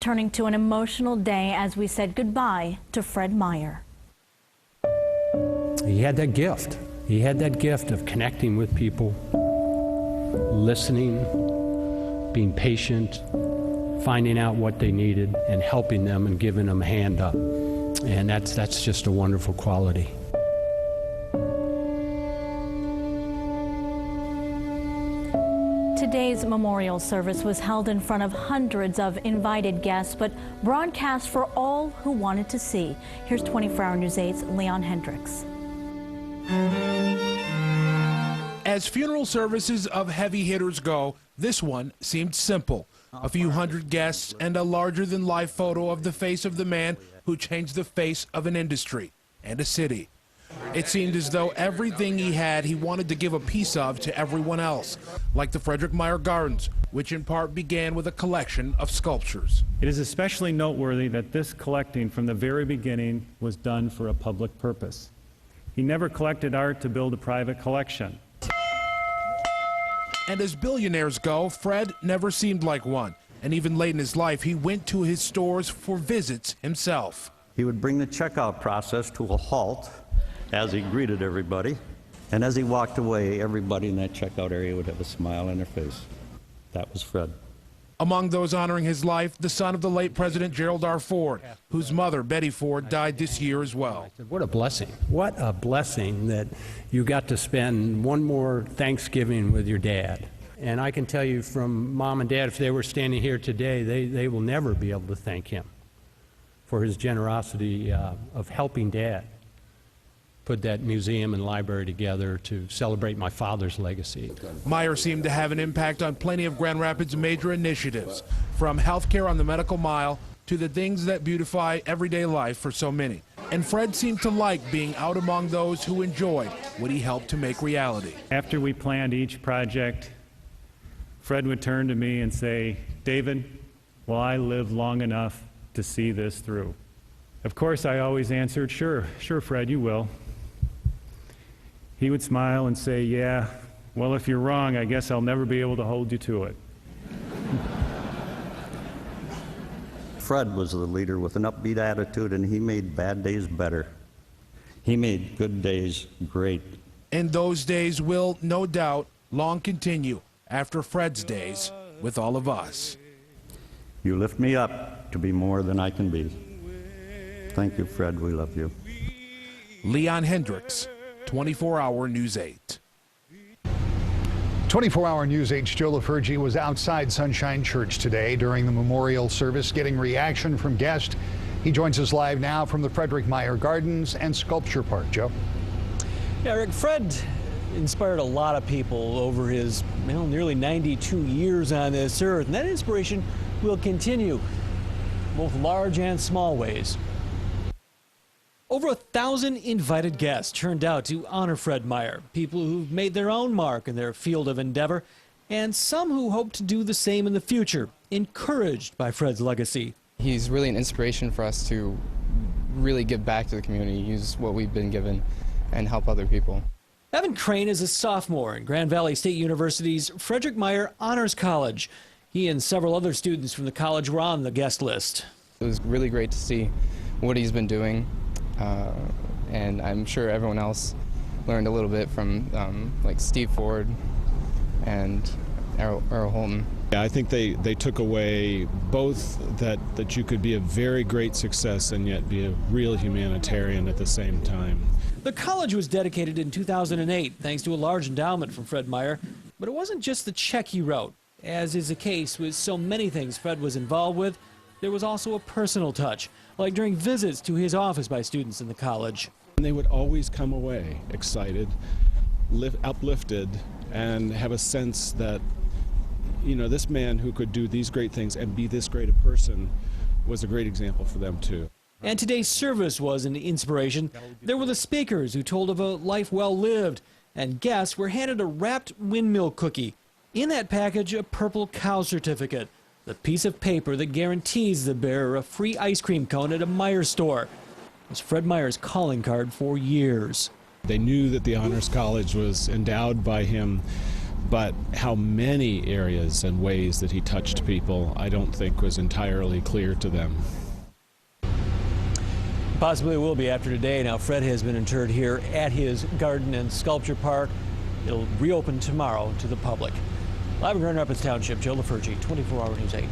turning to an emotional day as we said goodbye to Fred Meijer. He had that gift. He had that gift of connecting with people, listening, being patient, finding out what they needed and helping them and giving them a hand up. And that's just a wonderful quality. Today's memorial service was held in front of hundreds of invited guests, but broadcast for all who wanted to see. Here's 24 Hour News 8's Leon Hendricks. As funeral services of heavy hitters go, this one seemed simple. A few hundred guests and a larger-than-life photo of the face of the man who changed the face of an industry and a city. It seemed as though everything he had he wanted to give a piece of to everyone else, like the Frederick Meijer Gardens, which in part began with a collection of sculptures. It is especially noteworthy that this collecting from the very beginning was done for a public purpose. He never collected art to build a private collection. And as billionaires go, Fred never seemed like one. And even late in his life, he went to his stores for visits himself. He would bring the checkout process to a halt as he greeted everybody. And as he walked away, everybody in that checkout area would have a smile on their face. That was Fred. Among those honoring his life, the son of the late President Gerald R. Ford, whose mother, Betty Ford, died this year as well. What a blessing. What a blessing that you got to spend one more Thanksgiving with your dad. And I can tell you from Mom and Dad, if they were standing here today, they will never be able to thank him for his generosity of helping Dad put that museum and library together to celebrate my father's legacy. Meijer seemed to have an impact on plenty of Grand Rapids' major initiatives, from healthcare on the Medical Mile to the things that beautify everyday life for so many. And Fred seemed to like being out among those who enjoyed what he helped to make reality. After we planned each project, Fred would turn to me and say, "David, will I live long enough to see this through?" Of course, I always answered, sure, Fred, you will." He would smile and say, "Yeah, well, if you're wrong, I guess I'll never be able to hold you to it." Fred was the leader with an upbeat attitude, and he made bad days better. He made good days great. And those days will, no doubt, long continue after Fred's days with all of us. You lift me up to be more than I can be. Thank you, Fred. We love you. Leon Hendricks, 24 Hour News 8. 24 Hour News 8's Joe LaFergie was outside Sunshine Church today during the memorial service, getting reaction from guests. He joins us live now from the Frederick Meijer Gardens and Sculpture Park. Joe? Yeah, Rick, Fred inspired a lot of people over his nearly 92 years on this earth, and that inspiration will continue, both large and small ways. Over 1,000 invited guests turned out to honor Fred Meijer, people who've made their own mark in their field of endeavor, and some who hope to do the same in the future, encouraged by Fred's legacy. He's really an inspiration for us to really give back to the community, use what we've been given, and help other people. Evan Crane is a sophomore in Grand Valley State University's Frederick Meijer Honors College. He and several other students from the college were on the guest list. It was really great to see what he's been doing. And I'm sure everyone else learned a little bit from like Steve Ford and Earl Holton. Yeah, I think they took away both that you could be a very great success and yet be a real humanitarian at the same time. The college was dedicated in 2008 thanks to a large endowment from Fred Meijer, but it wasn't just the check he wrote. As is the case with so many things Fred was involved with, there was also a personal touch, like during visits to his office by students in the college. And they would always come away excited, uplifted, and have a sense that, this man who could do these great things and be this great a person was a great example for them too. And today's service was an inspiration. There were the speakers who told of a life well lived, and guests were handed a wrapped windmill cookie. In that package, a purple cow certificate, the piece of paper that guarantees the bearer a free ice cream cone at a Meijer store. It was Fred Meijer's calling card for years. They knew that the Honors College was endowed by him but how many areas and ways that he touched people, I don't think was entirely clear to them. Possibly will be after today. Now, Fred has been interred here at his garden and sculpture park. It'll reopen tomorrow to the public. Live in Grand Rapids Township, Joe LaFurgey, 24 Hour News 8.